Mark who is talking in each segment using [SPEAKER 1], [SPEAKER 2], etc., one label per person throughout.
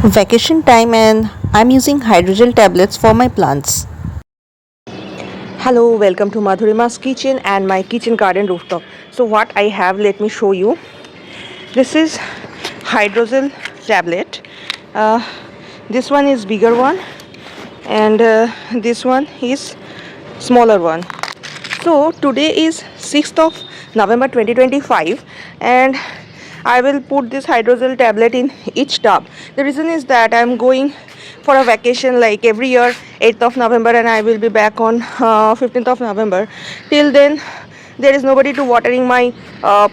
[SPEAKER 1] vacation time and I'm using hydrogel tablets for my plants. Hello, welcome to Madhurima's kitchen and my kitchen garden rooftop. So what I have, let me show you. This is hydrogel tablet. This one is bigger one and this one is smaller one. So today is 6th of November 2025 and I will put this hydrogel tablet in each tub. The reason is that I am going for a vacation like every year 8th of November and I will be back on 15th of November. Till then there is nobody to watering my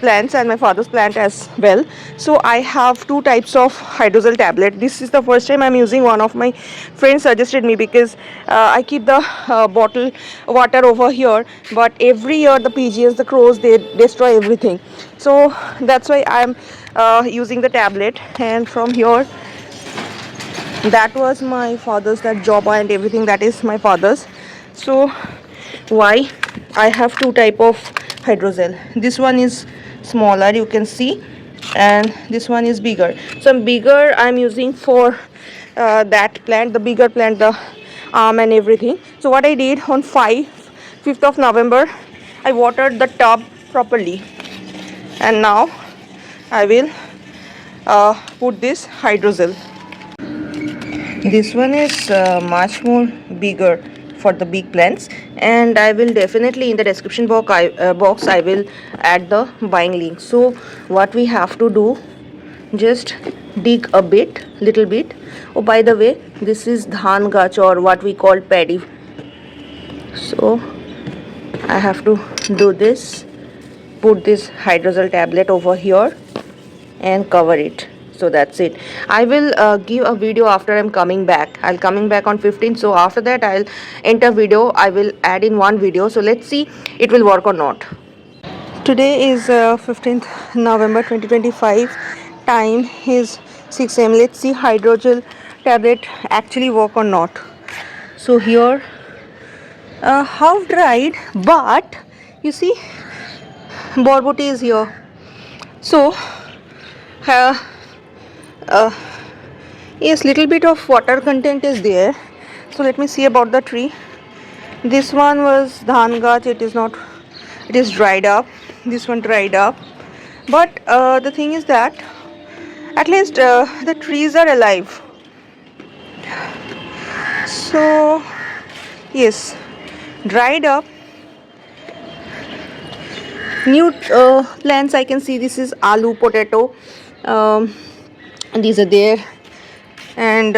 [SPEAKER 1] plants and my father's plant as well. So I have two types of hydrogel tablet. This is the first time I'm using. One of my friends suggested me because I keep the bottle water over here, but every year the pigeons, the crows, they destroy everything. So that's why I'm using the tablet. And from here, that was my father's, that joba and everything, that is my father's. So why I have two type of hydrogel. This one is smaller, you can see, and this one is bigger. So bigger I'm using for that plant, the bigger plant, the arm and everything. So what I did on 5th of November, I watered the tub properly, and now I will put this hydrogel. This one is much more bigger for the big plants, and I will definitely in the description box I will add the buying link. So what we have to do, just dig a little bit. Oh, by the way, this is dhan gach, or what we call paddy. So I have to do this, put this hydrogel tablet over here and cover it. So that's it. I will give a video after I'm coming back. I'll coming back on 15th. So after that I'll enter video. I will add in one video. So let's see it will work or not. Today is 15th November 2025. Time is 6 am. Let's see hydrogel tablet actually work or not. So here half dried, but you see borboti is here. So yes, little bit of water content is there. So let me see about the tree. This one was dhan gach, it is not, it is dried up. This one dried up, but the thing is that at least the trees are alive. So yes, dried up. New plants I can see. This is aloo, potato, these are there, and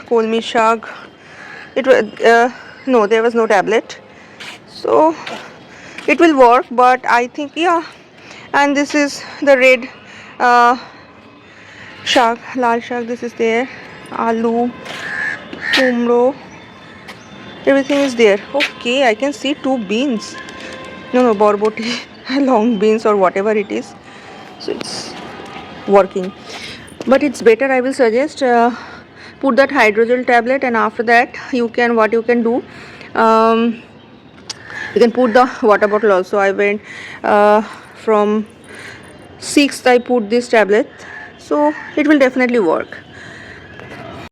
[SPEAKER 1] kolmi shag. It was no, there was no tablet, so it will work, but I think, yeah. And this is the red shag, lal shag. This is there, aloo, kumro, everything is there. Okay, I can see two beans. No, borboti, long beans or whatever it is. So it's working, but it's better, I will suggest, put that hydrogel tablet, and after that you can, what you can do, you can put the water bottle also. I went from 6th I put this tablet, so it will definitely work.